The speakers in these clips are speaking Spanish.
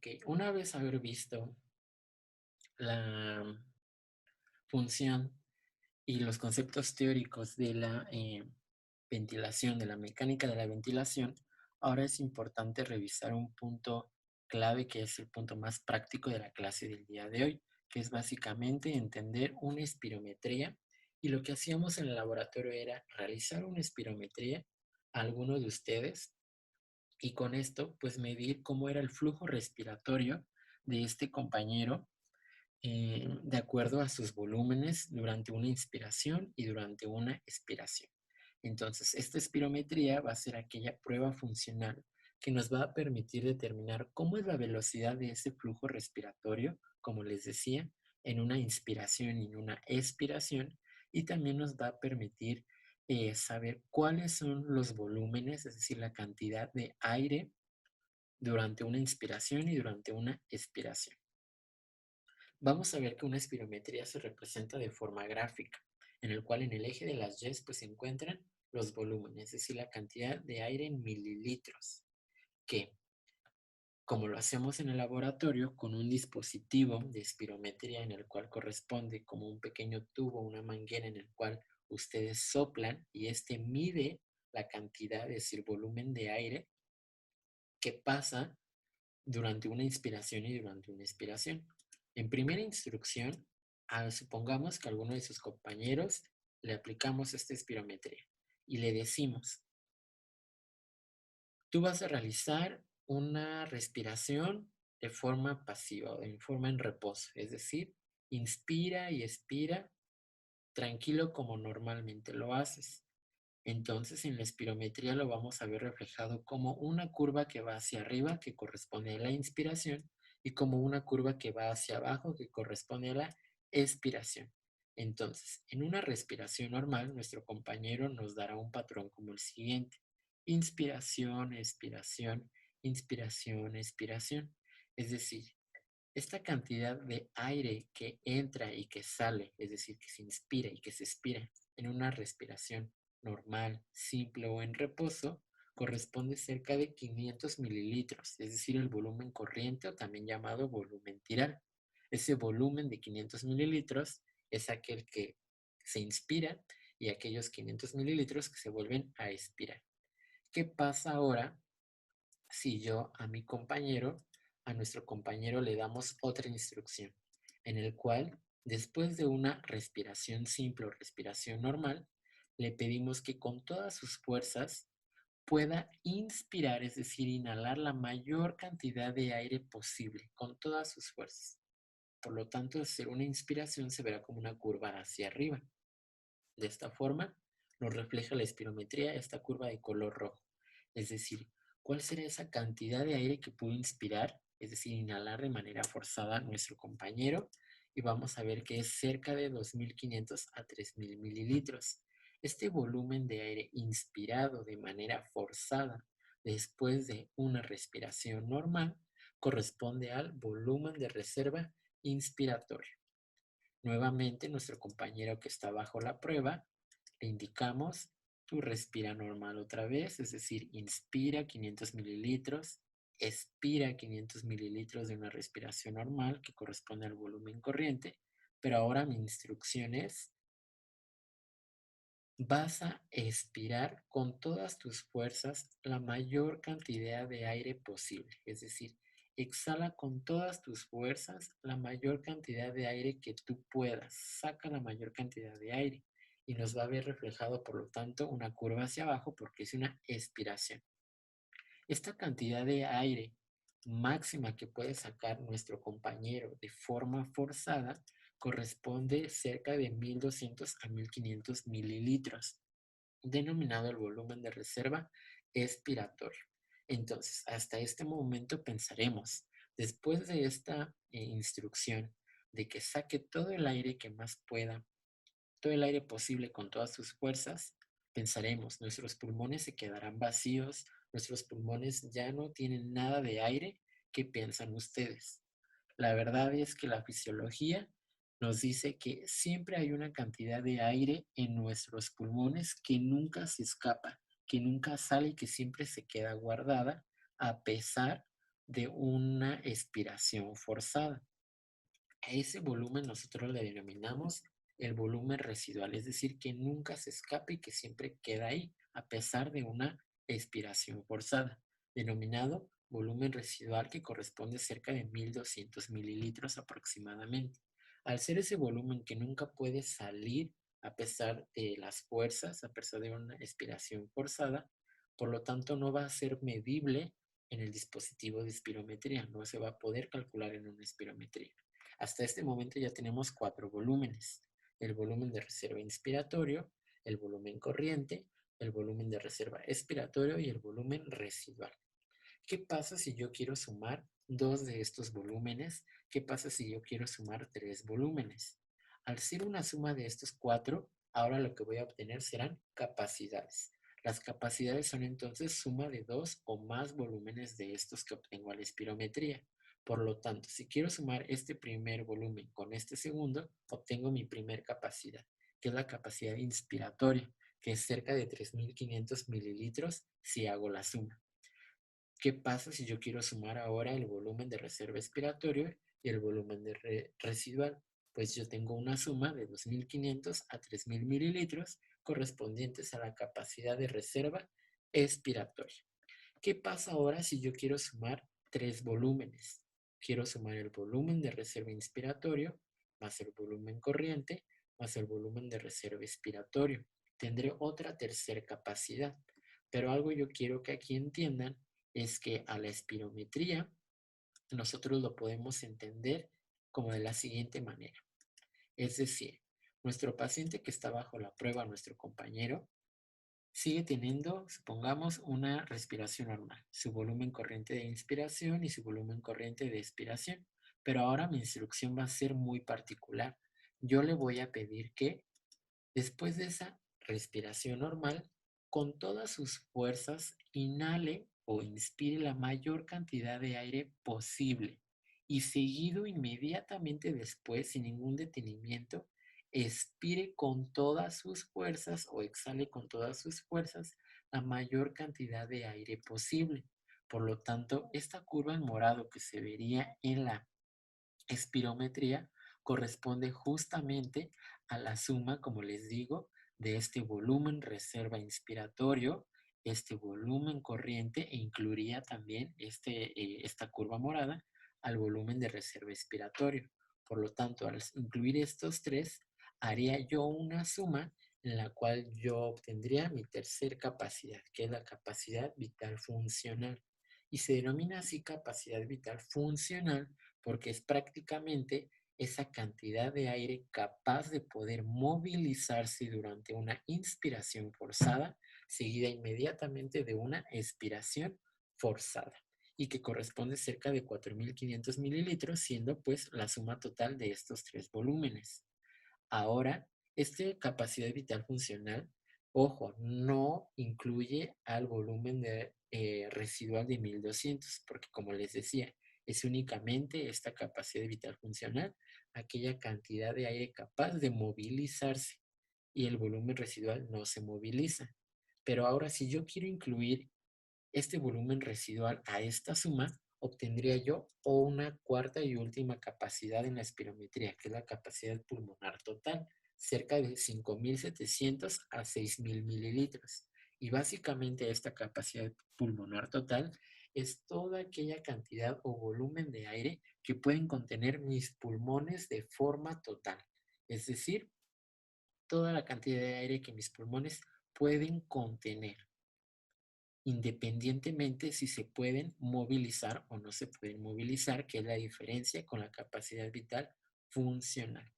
Ok, una vez haber visto la función y los conceptos teóricos de la ventilación, de la mecánica de la ventilación, ahora es importante revisar un punto clave que es el punto más práctico de la clase del día de hoy, que es básicamente entender una espirometría. Y lo que hacíamos en el laboratorio era realizar una espirometría a alguno de ustedes y con esto pues medir cómo era el flujo respiratorio de este compañero de acuerdo a sus volúmenes durante una inspiración y durante una expiración. Entonces, esta espirometría va a ser aquella prueba funcional que nos va a permitir determinar cómo es la velocidad de ese flujo respiratorio, como les decía, en una inspiración y en una expiración, y también nos va a permitir saber cuáles son los volúmenes, es decir, la cantidad de aire durante una inspiración y durante una expiración. Vamos a ver que una espirometría se representa de forma gráfica, en el cual en el eje de las Y pues, se encuentran los volúmenes, es decir, la cantidad de aire en mililitros, que como lo hacemos en el laboratorio con un dispositivo de espirometría en el cual corresponde como un pequeño tubo, una manguera en el cual ustedes soplan y este mide la cantidad, es decir, volumen de aire que pasa durante una inspiración y durante una expiración. En primera instrucción, supongamos que a alguno de sus compañeros le aplicamos esta espirometría y le decimos, tú vas a realizar una respiración de forma pasiva o en forma en reposo, es decir, inspira y expira tranquilo como normalmente lo haces. Entonces, en la espirometría lo vamos a ver reflejado como una curva que va hacia arriba, que corresponde a la inspiración, y como una curva que va hacia abajo, que corresponde a la expiración. Entonces, en una respiración normal, nuestro compañero nos dará un patrón como el siguiente. Inspiración, expiración, inspiración, expiración. Es decir, esta cantidad de aire que entra y que sale, es decir, que se inspira y que se expira en una respiración normal, simple o en reposo, corresponde cerca de 500 mililitros, es decir, el volumen corriente o también llamado volumen tiral. Ese volumen de 500 mililitros es aquel que se inspira y aquellos 500 mililitros que se vuelven a expirar. ¿Qué pasa ahora si yo a nuestro compañero le damos otra instrucción, en el cual, después de una respiración simple o respiración normal, le pedimos que con todas sus fuerzas pueda inspirar, es decir, inhalar la mayor cantidad de aire posible, con todas sus fuerzas. Por lo tanto, hacer una inspiración se verá como una curva hacia arriba. De esta forma, nos refleja la espirometría esta curva de color rojo. Es decir, ¿cuál será esa cantidad de aire que pudo inspirar? Es decir, inhalar de manera forzada a nuestro compañero. Y vamos a ver que es cerca de 2.500 a 3.000 mililitros. Este volumen de aire inspirado de manera forzada después de una respiración normal corresponde al volumen de reserva inspiratorio. Nuevamente, nuestro compañero que está bajo la prueba, le indicamos, tú respira normal otra vez, es decir, inspira 500 mililitros, expira 500 mililitros de una respiración normal que corresponde al volumen corriente, pero ahora mi instrucción es, vas a expirar con todas tus fuerzas la mayor cantidad de aire posible, es decir, exhala con todas tus fuerzas la mayor cantidad de aire que tú puedas. Saca la mayor cantidad de aire y nos va a ver reflejado, por lo tanto, una curva hacia abajo porque es una expiración. Esta cantidad de aire máxima que puede sacar nuestro compañero de forma forzada corresponde cerca de 1.200 a 1.500 mililitros, denominado el volumen de reserva expiratorio. Entonces, hasta este momento pensaremos, después de esta instrucción de que saque todo el aire que más pueda, todo el aire posible con todas sus fuerzas, pensaremos, nuestros pulmones se quedarán vacíos, nuestros pulmones ya no tienen nada de aire. ¿Qué piensan ustedes? La verdad es que la fisiología nos dice que siempre hay una cantidad de aire en nuestros pulmones que nunca se escapa, que nunca sale y que siempre se queda guardada a pesar de una expiración forzada. A ese volumen nosotros le denominamos el volumen residual, es decir, que nunca se escapa y que siempre queda ahí, a pesar de una expiración forzada, denominado volumen residual, que corresponde a cerca de 1200 mililitros aproximadamente. Al ser ese volumen que nunca puede salir a pesar de las fuerzas, a pesar de una expiración forzada, por lo tanto no va a ser medible en el dispositivo de espirometría, no se va a poder calcular en una espirometría. Hasta este momento ya tenemos 4 volúmenes: el volumen de reserva inspiratorio, el volumen corriente, el volumen de reserva expiratorio y el volumen residual. ¿Qué pasa si yo quiero sumar dos de estos volúmenes? ¿Qué pasa si yo quiero sumar tres volúmenes? Al ser una suma de estos cuatro, ahora lo que voy a obtener serán capacidades. Las capacidades son entonces suma de dos o más volúmenes de estos que obtengo a la espirometría. Por lo tanto, si quiero sumar este primer volumen con este segundo, obtengo mi primer capacidad, que es la capacidad inspiratoria, que es cerca de 3500 mililitros si hago la suma. ¿Qué pasa si yo quiero sumar ahora el volumen de reserva expiratorio y el volumen de residual? Pues yo tengo una suma de 2500 a 3000 mililitros correspondientes a la capacidad de reserva expiratoria. ¿Qué pasa ahora si yo quiero sumar tres volúmenes? Quiero sumar el volumen de reserva inspiratorio más el volumen corriente más el volumen de reserva expiratorio. Tendré otra tercera capacidad, pero algo yo quiero que aquí entiendan es que a la espirometría nosotros lo podemos entender como de la siguiente manera. Es decir, nuestro paciente que está bajo la prueba, nuestro compañero, sigue teniendo, supongamos, una respiración normal, su volumen corriente de inspiración y su volumen corriente de expiración. Pero ahora mi instrucción va a ser muy particular. Yo le voy a pedir que después de esa respiración normal, con todas sus fuerzas, inhale o inspire la mayor cantidad de aire posible y seguido inmediatamente después, sin ningún detenimiento, expire con todas sus fuerzas o exhale con todas sus fuerzas la mayor cantidad de aire posible. Por lo tanto, esta curva en morado que se vería en la espirometría corresponde justamente a la suma, como les digo, de este volumen reserva inspiratorio, este volumen corriente e incluiría también esta curva morada al volumen de reserva expiratorio. Por lo tanto, al incluir estos tres, haría yo una suma en la cual yo obtendría mi tercer capacidad, que es la capacidad vital funcional. Y se denomina así capacidad vital funcional porque es prácticamente esa cantidad de aire capaz de poder movilizarse durante una inspiración forzada, seguida inmediatamente de una expiración forzada, y que corresponde cerca de 4500 mililitros, siendo pues la suma total de estos tres volúmenes. Ahora, esta capacidad vital funcional, ojo, no incluye al volumen residual de 1200, porque como les decía, es únicamente esta capacidad vital funcional, aquella cantidad de aire capaz de movilizarse, y el volumen residual no se moviliza. Pero ahora, si yo quiero incluir este volumen residual a esta suma, obtendría yo una cuarta y última capacidad en la espirometría, que es la capacidad pulmonar total, cerca de 5700 a 6000 mililitros. Y básicamente esta capacidad pulmonar total es toda aquella cantidad o volumen de aire que pueden contener mis pulmones de forma total. Es decir, toda la cantidad de aire que mis pulmones pueden contener, independientemente si se pueden movilizar o no se pueden movilizar, que es la diferencia con la capacidad vital funcional.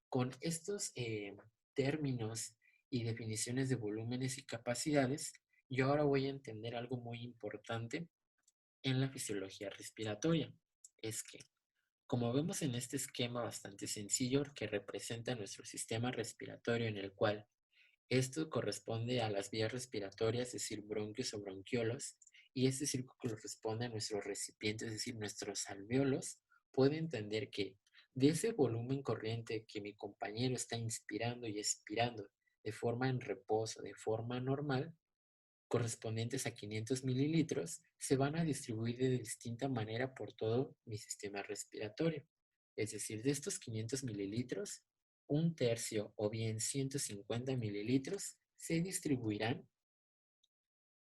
Con estos términos y definiciones de volúmenes y capacidades, yo ahora voy a entender algo muy importante en la fisiología respiratoria. Es que, como vemos en este esquema bastante sencillo que representa nuestro sistema respiratorio, en el cual esto corresponde a las vías respiratorias, es decir, bronquios o bronquiolos, y este círculo corresponde a nuestros recipientes, es decir, nuestros alveolos. Puede entender que de ese volumen corriente que mi compañero está inspirando y expirando de forma en reposo, de forma normal, correspondientes a 500 mililitros se van a distribuir de distinta manera por todo mi sistema respiratorio. Es decir, de estos 500 mililitros, un tercio o bien 150 mililitros se distribuirán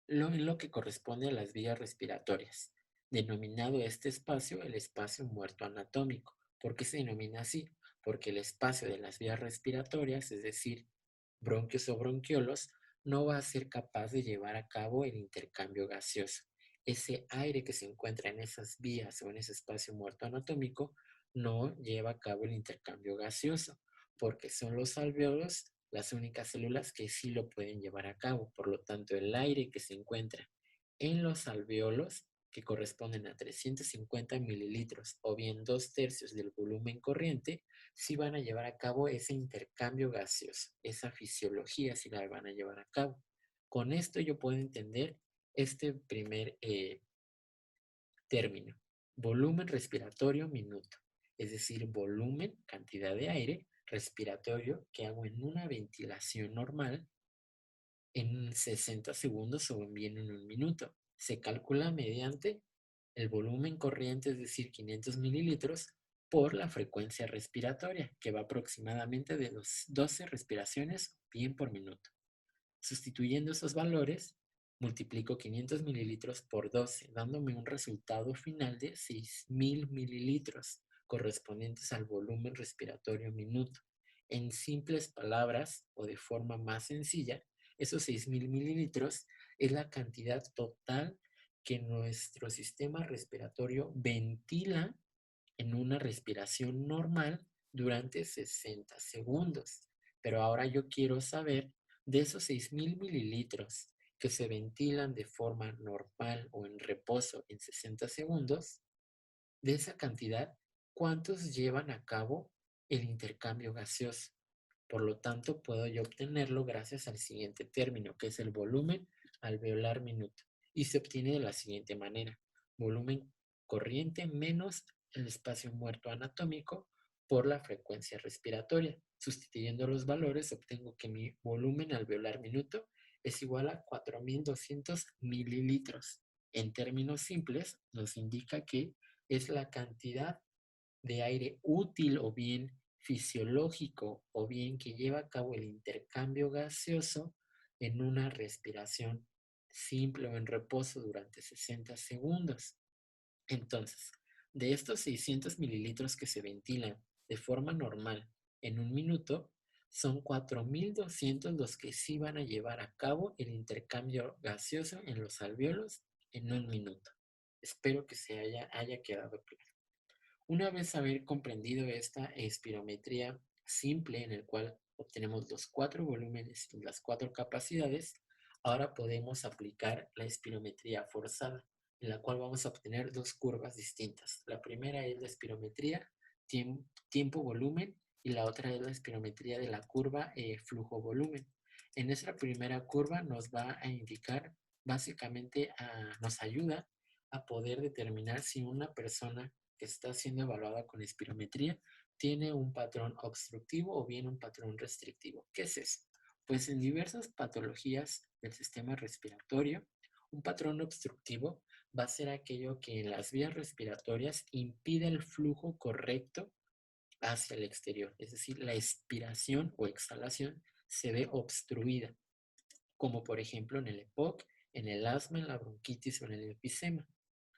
en lo que corresponde a las vías respiratorias, denominado este espacio el espacio muerto anatómico. ¿Por qué se denomina así? Porque el espacio de las vías respiratorias, es decir, bronquios o bronquiolos, no va a ser capaz de llevar a cabo el intercambio gaseoso. Ese aire que se encuentra en esas vías o en ese espacio muerto anatómico no lleva a cabo el intercambio gaseoso, porque son los alvéolos las únicas células que sí lo pueden llevar a cabo. Por lo tanto, el aire que se encuentra en los alvéolos, que corresponden a 350 mililitros o bien 2/3 del volumen corriente, sí van a llevar a cabo ese intercambio gaseoso, esa fisiología sí la van a llevar a cabo. Con esto yo puedo entender este primer término, volumen respiratorio minuto, es decir, volumen, cantidad de aire respiratorio que hago en una ventilación normal en 60 segundos o bien en un minuto. Se calcula mediante el volumen corriente, es decir, 500 mililitros, por la frecuencia respiratoria, que va aproximadamente de 12 respiraciones bien por minuto. Sustituyendo esos valores, multiplico 500 mililitros por 12, dándome un resultado final de 6.000 mililitros, correspondientes al volumen respiratorio minuto. En simples palabras, o de forma más sencilla, esos 6.000 mililitros es la cantidad total que nuestro sistema respiratorio ventila en una respiración normal durante 60 segundos. Pero ahora yo quiero saber de esos 6.000 mililitros que se ventilan de forma normal o en reposo en 60 segundos, de esa cantidad, ¿cuántos llevan a cabo el intercambio gaseoso? Por lo tanto, puedo yo obtenerlo gracias al siguiente término, que es el volumen alveolar minuto. Y se obtiene de la siguiente manera. Volumen corriente menos el espacio muerto anatómico por la frecuencia respiratoria. Sustituyendo los valores, obtengo que mi volumen alveolar minuto es igual a 4.200 mililitros. En términos simples, nos indica que es la cantidad de aire útil o bien fisiológico o bien que lleva a cabo el intercambio gaseoso en una respiración simple o en reposo durante 60 segundos. Entonces, de estos 600 mililitros que se ventilan de forma normal en un minuto, son 4.200 los que sí van a llevar a cabo el intercambio gaseoso en los alvéolos en un minuto. Espero que se haya quedado claro. Una vez haber comprendido esta espirometría simple en el cual obtenemos los 4 volúmenes y las 4 capacidades, ahora podemos aplicar la espirometría forzada, en la cual vamos a obtener dos curvas distintas. La primera es la espirometría tiempo-volumen y la otra es la espirometría de la curva flujo-volumen. En esta primera curva nos va a indicar, básicamente nos ayuda a poder determinar si una persona que está siendo evaluada con espirometría tiene un patrón obstructivo o bien un patrón restrictivo. ¿Qué es eso? Pues en diversas patologías del sistema respiratorio, un patrón obstructivo va a ser aquello que en las vías respiratorias impide el flujo correcto hacia el exterior, es decir, la expiración o exhalación se ve obstruida, como por ejemplo en el EPOC, en el asma, en la bronquitis o en el enfisema.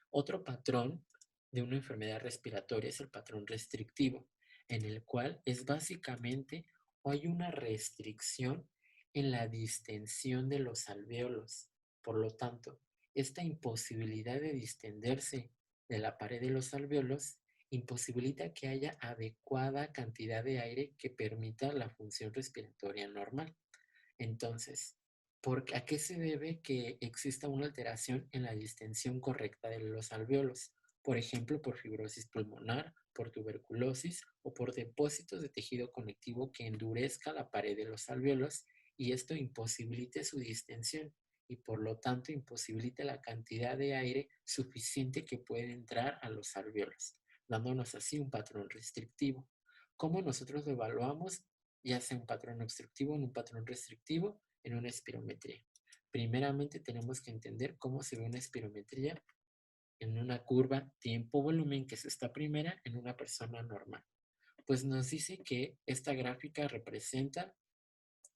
Otro patrón de una enfermedad respiratoria es el patrón restrictivo, en el cual es básicamente hay una restricción en la distensión de los alvéolos. Por lo tanto, esta imposibilidad de distenderse de la pared de los alvéolos imposibilita que haya adecuada cantidad de aire que permita la función respiratoria normal. Entonces, ¿a qué se debe que exista una alteración en la distensión correcta de los alvéolos? Por ejemplo, por fibrosis pulmonar, por tuberculosis o por depósitos de tejido conectivo que endurezca la pared de los alvéolos y esto imposibilite su distensión y por lo tanto imposibilite la cantidad de aire suficiente que puede entrar a los alvéolos, dándonos así un patrón restrictivo. ¿Cómo nosotros lo evaluamos? Ya sea un patrón obstructivo, en un patrón restrictivo, en una espirometría. primeramente tenemos que entender cómo se ve una espirometría en una curva tiempo-volumen, que es esta primera, en una persona normal. Pues nos dice que esta gráfica representa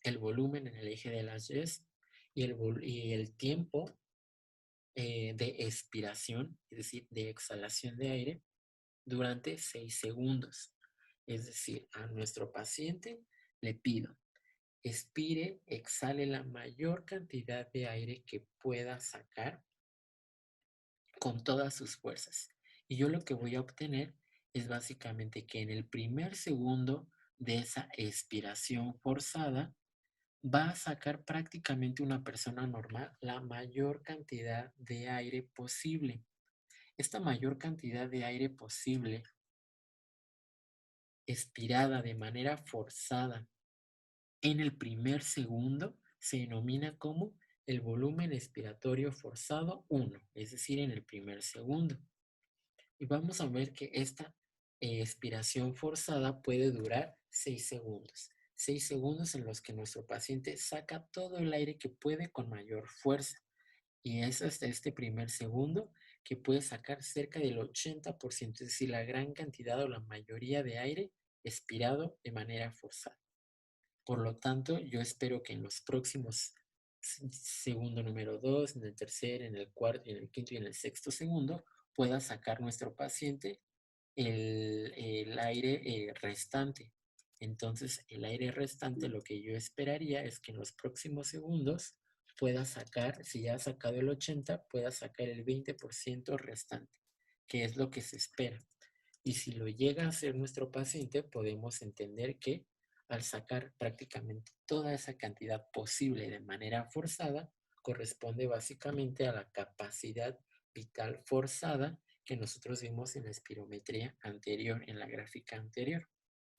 el volumen en el eje de las Y y el tiempo de expiración, es decir, de exhalación de aire, durante 6 segundos. Es decir, a nuestro paciente le pido, expire, exhale la mayor cantidad de aire que pueda sacar con todas sus fuerzas. Y yo lo que voy a obtener es básicamente que en el primer segundo de esa expiración forzada, va a sacar prácticamente una persona normal la mayor cantidad de aire posible. Esta mayor cantidad de aire posible, expirada de manera forzada en el primer segundo, se denomina como el volumen expiratorio forzado 1, es decir, en el primer segundo. Y vamos a ver que esta expiración forzada puede durar 6 segundos. 6 segundos en los que nuestro paciente saca todo el aire que puede con mayor fuerza. Y es hasta este primer segundo que puede sacar cerca del 80%, es decir, la gran cantidad o la mayoría de aire expirado de manera forzada. Por lo tanto, yo espero que en los próximos segundo número 2, en el tercer, en el cuarto, en el quinto y en el sexto segundo, pueda sacar nuestro paciente el aire restante. Entonces, el aire restante, lo que yo esperaría es que en los próximos segundos pueda sacar, si ya ha sacado el 80, pueda sacar el 20% restante, que es lo que se espera. Y si lo llega a hacer nuestro paciente, podemos entender que al sacar prácticamente toda esa cantidad posible de manera forzada, corresponde básicamente a la capacidad vital forzada que nosotros vimos en la espirometría anterior, en la gráfica anterior.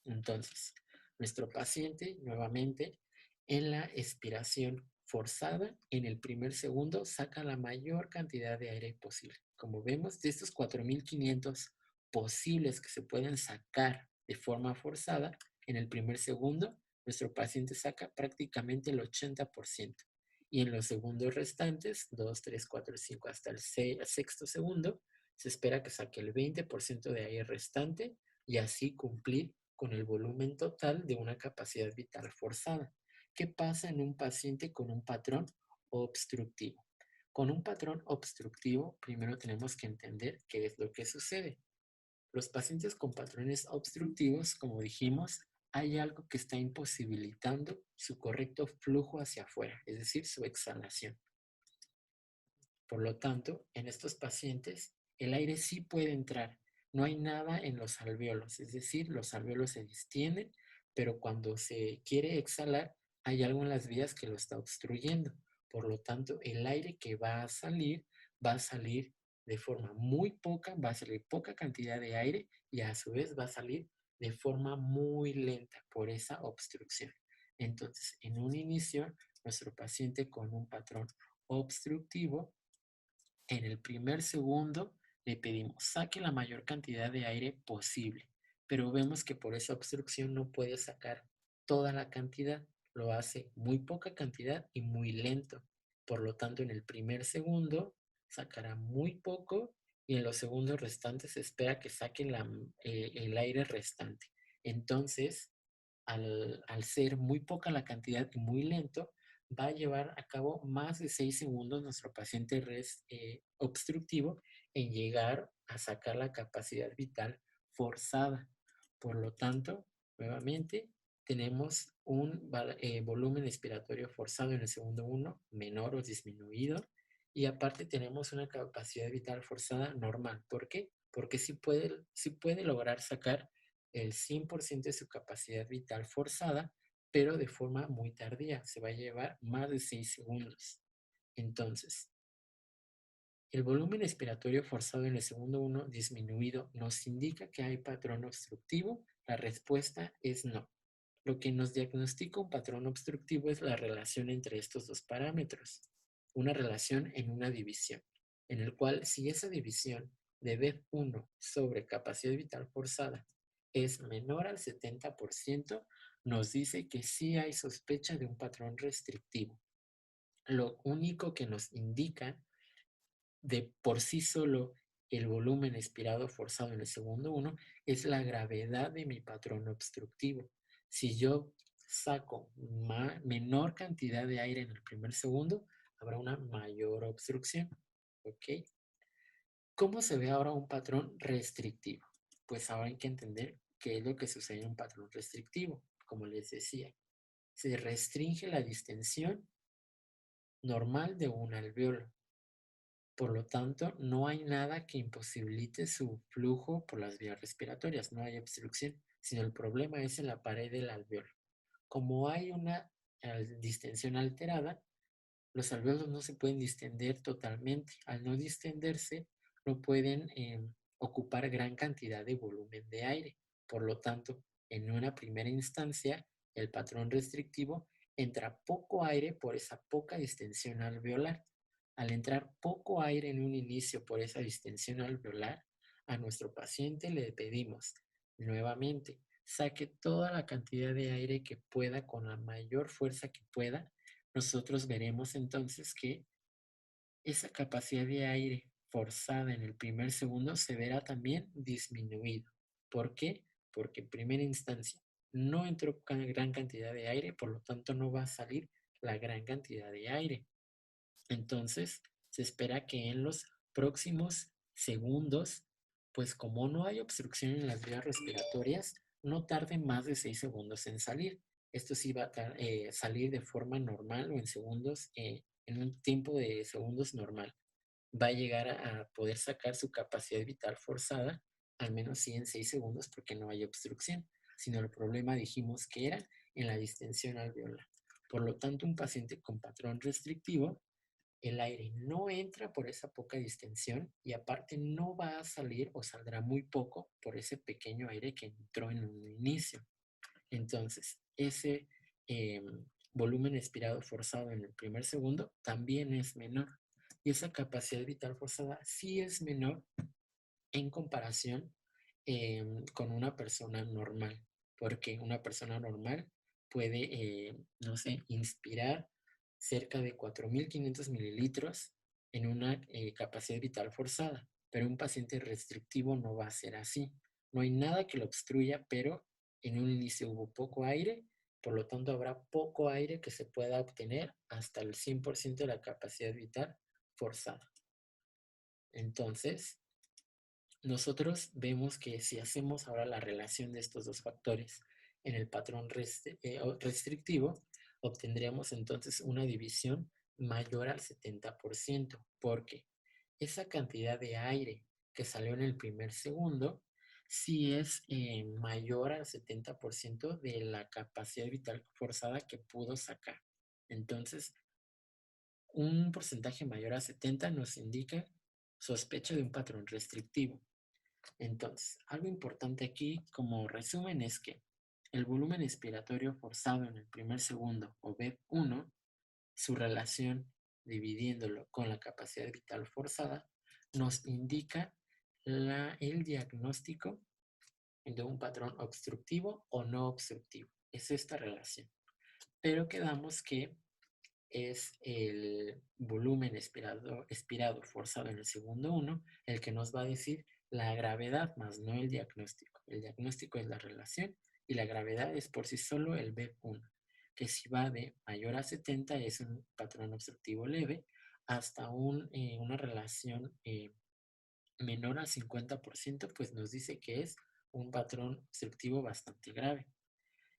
Entonces, nuestro paciente, nuevamente, en la expiración forzada, en el primer segundo, saca la mayor cantidad de aire posible. Como vemos, de estos 4.500 posibles que se pueden sacar de forma forzada, en el primer segundo, nuestro paciente saca prácticamente el 80%. Y en los segundos restantes, 2, 3, 4, 5, hasta el sexto segundo, se espera que saque el 20% de aire restante y así cumplir con el volumen total de una capacidad vital forzada. ¿Qué pasa en un paciente con un patrón obstructivo? Con un patrón obstructivo, primero tenemos que entender qué es lo que sucede. Los pacientes con patrones obstructivos, como dijimos, hay algo que está imposibilitando su correcto flujo hacia afuera, es decir, su exhalación. Por lo tanto, en estos pacientes, el aire sí puede entrar. No hay nada en los alvéolos, es decir, los alvéolos se distienden, pero cuando se quiere exhalar, hay algo en las vías que lo está obstruyendo. Por lo tanto, el aire que va a salir de forma muy poca, va a salir poca cantidad de aire y a su vez va a salir de forma muy lenta por esa obstrucción. Entonces, en un inicio, nuestro paciente con un patrón obstructivo, en el primer segundo le pedimos saque la mayor cantidad de aire posible, pero vemos que por esa obstrucción no puede sacar toda la cantidad, lo hace muy poca cantidad y muy lento. Por lo tanto, en el primer segundo sacará muy poco y en los segundos restantes se espera que saque el aire restante. Entonces, al ser muy poca la cantidad y muy lento, va a llevar a cabo más de 6 segundos nuestro paciente obstructivo en llegar a sacar la capacidad vital forzada. Por lo tanto, nuevamente, tenemos un volumen expiratorio forzado en el segundo 1 menor o disminuido y aparte tenemos una capacidad vital forzada normal. ¿Por qué? Porque sí puede lograr sacar el 100% de su capacidad vital forzada, pero de forma muy tardía. Se va a llevar más de 6 segundos. Entonces, el volumen expiratorio forzado en el segundo 1 disminuido nos indica que hay patrón obstructivo. La respuesta es no. Lo que nos diagnostica un patrón obstructivo es la relación entre estos dos parámetros. Una relación en una división, en el cual si esa división de BEF1 sobre capacidad vital forzada es menor al 70%, nos dice que sí hay sospecha de un patrón restrictivo. Lo único que nos indica de por sí solo el volumen expirado forzado en el segundo 1 es la gravedad de mi patrón obstructivo. Si yo saco menor cantidad de aire en el primer segundo, habrá una mayor obstrucción. ¿Ok? ¿Cómo se ve ahora un patrón restrictivo? Pues ahora hay que entender qué es lo que sucede en un patrón restrictivo. Como les decía, se restringe la distensión normal de un alveolo. Por lo tanto, no hay nada que imposibilite su flujo por las vías respiratorias, no hay obstrucción, sino el problema es en la pared del alveolo. Como hay una distensión alterada, los alveolos no se pueden distender totalmente. Al no distenderse, no pueden ocupar gran cantidad de volumen de aire. Por lo tanto, en una primera instancia, el patrón restrictivo entra poco aire por esa poca distensión alveolar. Al entrar poco aire en un inicio por esa distensión alveolar, a nuestro paciente le pedimos nuevamente saque toda la cantidad de aire que pueda con la mayor fuerza que pueda. Nosotros veremos entonces que esa capacidad de aire forzada en el primer segundo se verá también disminuido. ¿Por qué? Porque en primera instancia no entró gran cantidad de aire, por lo tanto no va a salir la gran cantidad de aire. Entonces, se espera que en los próximos segundos, pues como no hay obstrucción en las vías respiratorias, no tarde más de 6 segundos en salir. Esto sí va a salir de forma normal o en segundos, en un tiempo de segundos normal. Va a llegar a poder sacar su capacidad vital forzada, al menos sí en 6 segundos, porque no hay obstrucción, sino el problema dijimos que era en la distensión alveolar. Por lo tanto, un paciente con patrón restrictivo, el aire no entra por esa poca distensión y aparte no va a salir o saldrá muy poco por ese pequeño aire que entró en un inicio. Entonces, ese volumen expirado forzado en el primer segundo también es menor. Y esa capacidad vital forzada sí es menor en comparación con una persona normal, porque una persona normal puede, no sé, inspirar cerca de 4.500 mililitros en una capacidad vital forzada, pero un paciente restrictivo no va a ser así. No hay nada que lo obstruya, pero en un inicio hubo poco aire, por lo tanto habrá poco aire que se pueda obtener hasta el 100% de la capacidad vital forzada. Entonces, nosotros vemos que si hacemos ahora la relación de estos dos factores en el patrón restrictivo, obtendríamos entonces una división mayor al 70%, porque esa cantidad de aire que salió en el primer segundo sí es mayor al 70% de la capacidad vital forzada que pudo sacar. Entonces, un porcentaje mayor a 70 nos indica sospecha de un patrón restrictivo. Entonces, algo importante aquí como resumen es que el volumen expiratorio forzado en el primer segundo o BEP1, su relación dividiéndolo con la capacidad vital forzada, nos indica el diagnóstico de un patrón obstructivo o no obstructivo. Es esta relación. Pero quedamos que es el volumen expirado forzado en el segundo 1 el que nos va a decir la gravedad, más no el diagnóstico. El diagnóstico es la relación y la gravedad es por sí solo el B1, que si va de mayor a 70 es un patrón obstructivo leve, hasta una relación menor al 50%, pues nos dice que es un patrón obstructivo bastante grave.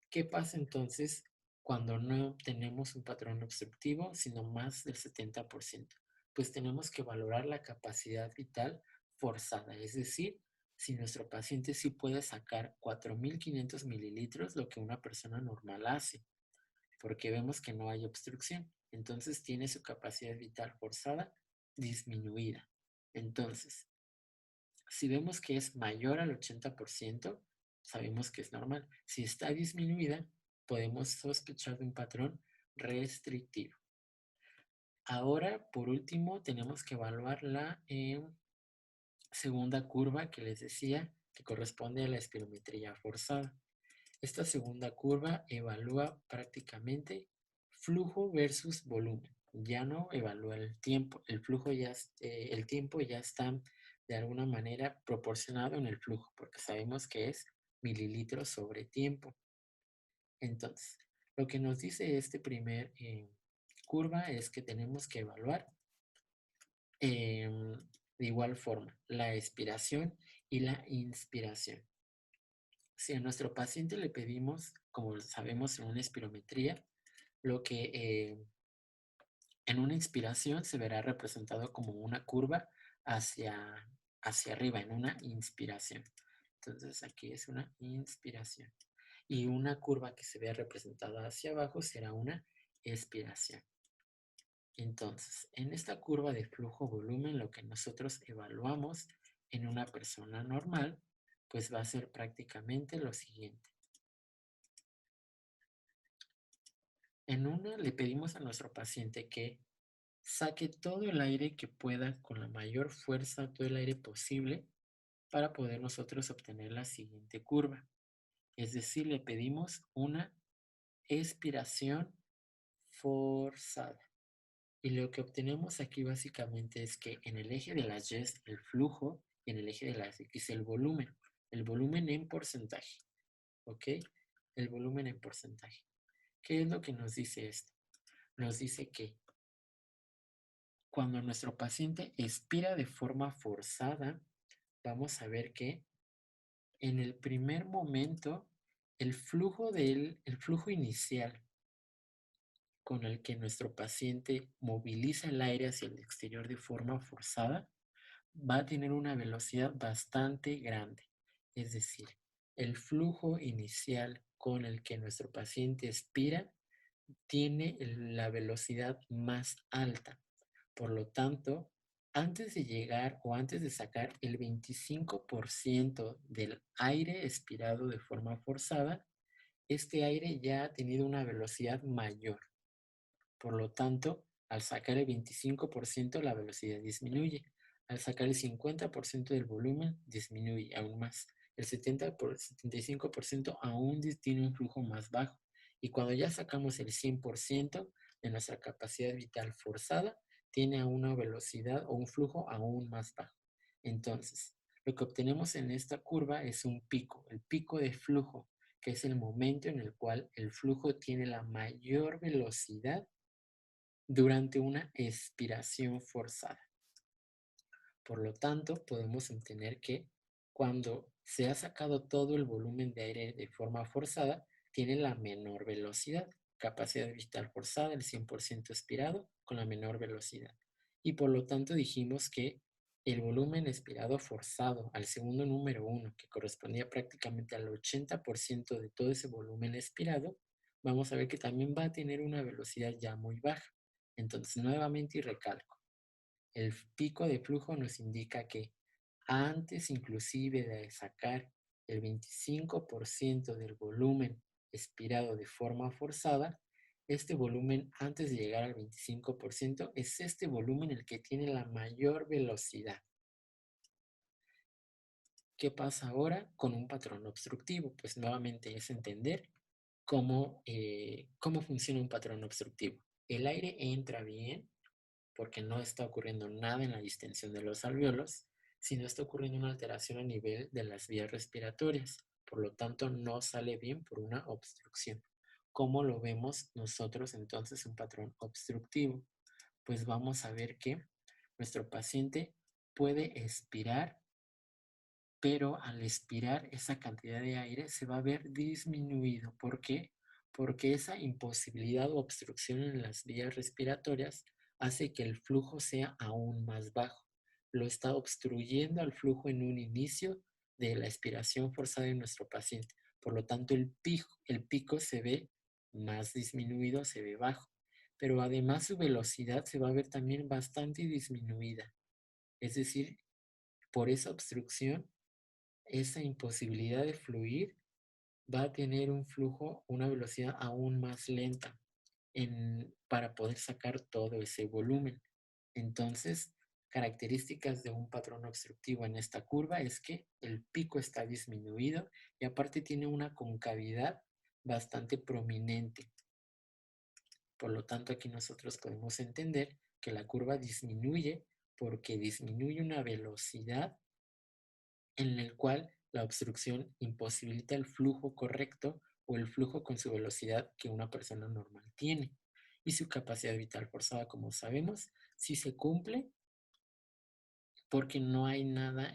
¿Qué pasa entonces cuando no tenemos un patrón obstructivo, sino más del 70%? Pues tenemos que valorar la capacidad vital forzada, es decir, si nuestro paciente sí puede sacar 4.500 mililitros, lo que una persona normal hace, porque vemos que no hay obstrucción. Entonces tiene su capacidad vital forzada disminuida. Entonces, si vemos que es mayor al 80%, sabemos que es normal. Si está disminuida, podemos sospechar de un patrón restrictivo. Ahora, por último, tenemos que evaluar la segunda curva que les decía que corresponde a la espirometría forzada. Esta segunda curva evalúa prácticamente flujo versus volumen. ya no evalúa el tiempo, el flujo ya, el tiempo ya está de alguna manera proporcionado en el flujo, porque sabemos que es mililitros sobre tiempo. Entonces, lo que nos dice este primer curva es que tenemos que evaluar de igual forma la expiración y la inspiración. Si a nuestro paciente le pedimos, como sabemos en una espirometría, lo que en una inspiración se verá representado como una curva hacia, hacia arriba, en una inspiración. Entonces aquí es una inspiración. Y una curva que se vea representada hacia abajo será una expiración. Entonces, en esta curva de flujo-volumen, lo que nosotros evaluamos en una persona normal, pues va a ser prácticamente lo siguiente. En una le pedimos a nuestro paciente que saque todo el aire que pueda con la mayor fuerza, todo el aire posible, para poder nosotros obtener la siguiente curva. Es decir, le pedimos una expiración forzada. Y lo que obtenemos aquí básicamente es que en el eje de las Y el flujo y en el eje de las X el volumen. El volumen en porcentaje. ¿Ok? El volumen en porcentaje. ¿Qué es lo que nos dice esto? Nos dice que cuando nuestro paciente expira de forma forzada, vamos a ver que en el primer momento el flujo inicial con el que nuestro paciente moviliza el aire hacia el exterior de forma forzada va a tener una velocidad bastante grande. Es decir, el flujo inicial con el que nuestro paciente expira tiene la velocidad más alta. Por lo tanto, antes de llegar o antes de sacar el 25% del aire expirado de forma forzada, este aire ya ha tenido una velocidad mayor. Por lo tanto, al sacar el 25%, la velocidad disminuye. Al sacar el 50% del volumen, disminuye aún más. El 75% aún tiene un flujo más bajo. Y cuando ya sacamos el 100% de nuestra capacidad vital forzada, tiene una velocidad o un flujo aún más bajo. Entonces, lo que obtenemos en esta curva es un pico, el pico de flujo, que es el momento en el cual el flujo tiene la mayor velocidad durante una expiración forzada. Por lo tanto, podemos entender que cuando se ha sacado todo el volumen de aire de forma forzada, tiene la menor velocidad, capacidad vital forzada, el 100% expirado con la menor velocidad. Y por lo tanto dijimos que el volumen expirado forzado al segundo número 1, que correspondía prácticamente al 80% de todo ese volumen expirado, vamos a ver que también va a tener una velocidad ya muy baja. Entonces, nuevamente y recalco, el pico de flujo nos indica que antes inclusive de sacar el 25% del volumen expirado de forma forzada, este volumen antes de llegar al 25% es este volumen el que tiene la mayor velocidad. ¿Qué pasa ahora con un patrón obstructivo? Pues nuevamente es entender cómo funciona un patrón obstructivo. El aire entra bien, porque no está ocurriendo nada en la distensión de los alvéolos, sino está ocurriendo una alteración a nivel de las vías respiratorias. Por lo tanto, no sale bien por una obstrucción. ¿Cómo lo vemos nosotros entonces un patrón obstructivo? Pues vamos a ver que nuestro paciente puede expirar, pero al expirar esa cantidad de aire se va a ver disminuido. ¿Por qué? Porque esa imposibilidad o obstrucción en las vías respiratorias hace que el flujo sea aún más bajo. Lo está obstruyendo al flujo en un inicio de la expiración forzada en nuestro paciente. Por lo tanto, el pico se ve más disminuido, se ve bajo. Pero además su velocidad se va a ver también bastante disminuida. Es decir, por esa obstrucción esa imposibilidad de fluir va a tener un flujo, una velocidad aún más lenta para poder sacar todo ese volumen. Entonces, características de un patrón obstructivo en esta curva es que el pico está disminuido y aparte tiene una concavidad bastante prominente. Por lo tanto, aquí nosotros podemos entender que la curva disminuye porque disminuye una velocidad en la cual la obstrucción imposibilita el flujo correcto o el flujo con su velocidad que una persona normal tiene. Y su capacidad vital forzada, como sabemos, sí se cumple porque no hay nada,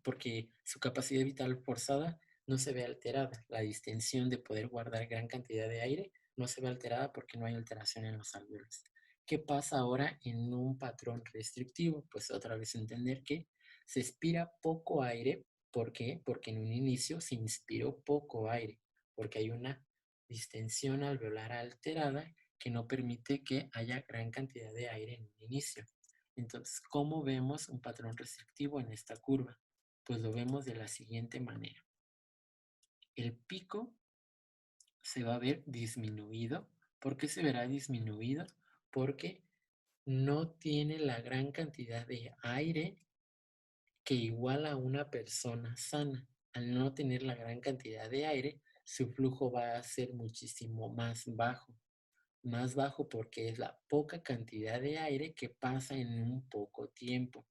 porque su capacidad vital forzada no se ve alterada. La distensión de poder guardar gran cantidad de aire no se ve alterada porque no hay alteración en los alvéolos. ¿Qué pasa ahora en un patrón restrictivo? Pues otra vez entender que se expira poco aire. ¿Por qué? Porque en un inicio se inspiró poco aire, porque hay una distensión alveolar alterada que no permite que haya gran cantidad de aire en un inicio. Entonces, ¿cómo vemos un patrón restrictivo en esta curva? Pues lo vemos de la siguiente manera. El pico se va a ver disminuido. ¿Por qué se verá disminuido? Porque no tiene la gran cantidad de aire que iguala a una persona sana. Al no tener la gran cantidad de aire, su flujo va a ser muchísimo más bajo. Más bajo porque es la poca cantidad de aire que pasa en un poco tiempo.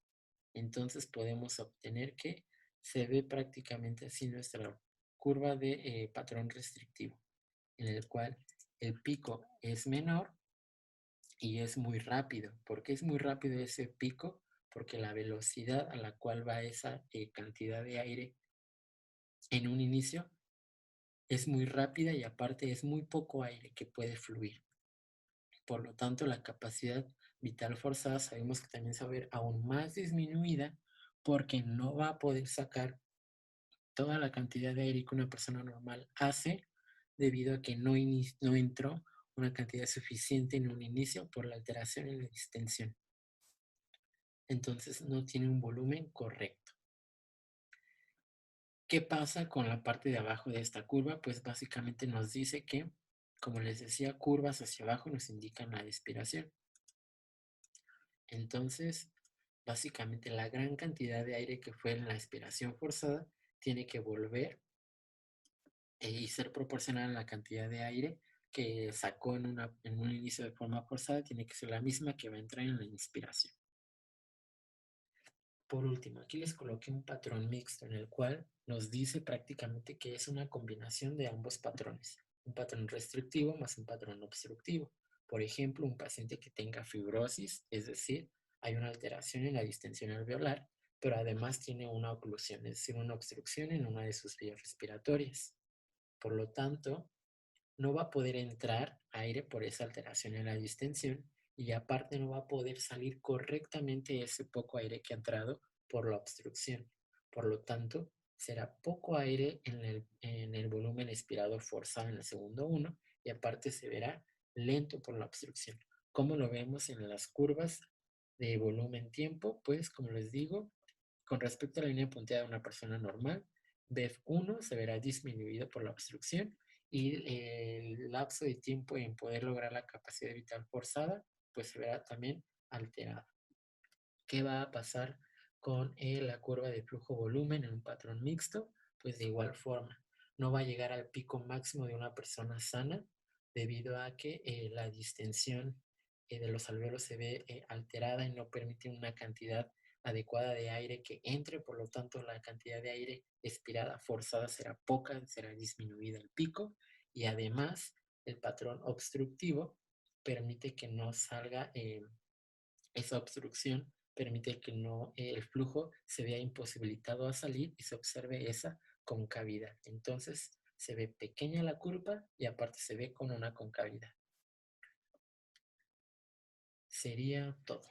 Entonces podemos obtener que se ve prácticamente así nuestra curva de patrón restrictivo, en el cual el pico es menor y es muy rápido. ¿Por qué es muy rápido ese pico? Porque la velocidad a la cual va esa cantidad de aire en un inicio es muy rápida y aparte es muy poco aire que puede fluir. Por lo tanto, la capacidad vital forzada sabemos que también se va a ver aún más disminuida porque no va a poder sacar toda la cantidad de aire que una persona normal hace debido a que no entró una cantidad suficiente en un inicio por la alteración en la distensión. Entonces no tiene un volumen correcto. ¿Qué pasa con la parte de abajo de esta curva? Pues básicamente nos dice que, como les decía, curvas hacia abajo nos indican la expiración. Entonces, básicamente la gran cantidad de aire que fue en la expiración forzada tiene que volver y ser proporcional a la cantidad de aire que sacó en un inicio de forma forzada, tiene que ser la misma que va a entrar en la inspiración. Por último, aquí les coloqué un patrón mixto en el cual nos dice prácticamente que es una combinación de ambos patrones, un patrón restrictivo más un patrón obstructivo. Por ejemplo, un paciente que tenga fibrosis, es decir, hay una alteración en la distensión alveolar, pero además tiene una oclusión, es decir, una obstrucción en una de sus vías respiratorias. Por lo tanto, no va a poder entrar aire por esa alteración en la distensión y aparte no va a poder salir correctamente ese poco aire que ha entrado por la obstrucción. Por lo tanto, será poco aire en el volumen expirado forzado en el segundo 1 y aparte se verá lento por la obstrucción. ¿Cómo lo vemos en las curvas de volumen-tiempo? Pues como les digo, con respecto a la línea punteada de una persona normal, BEF1 se verá disminuido por la obstrucción y el lapso de tiempo en poder lograr la capacidad vital forzada, pues se verá también alterado. ¿Qué va a pasar con la curva de flujo-volumen en un patrón mixto? Pues de igual forma, no va a llegar al pico máximo de una persona sana debido a que la distensión de los alvéolos se ve alterada y no permite una cantidad adecuada de aire que entre, por lo tanto la cantidad de aire expirada forzada será poca, será disminuida el pico y además el patrón obstructivo permite que no salga esa obstrucción, permite que no el flujo se vea imposibilitado a salir y se observe esa concavidad. Entonces se ve pequeña la curva y aparte se ve con una concavidad. Sería todo.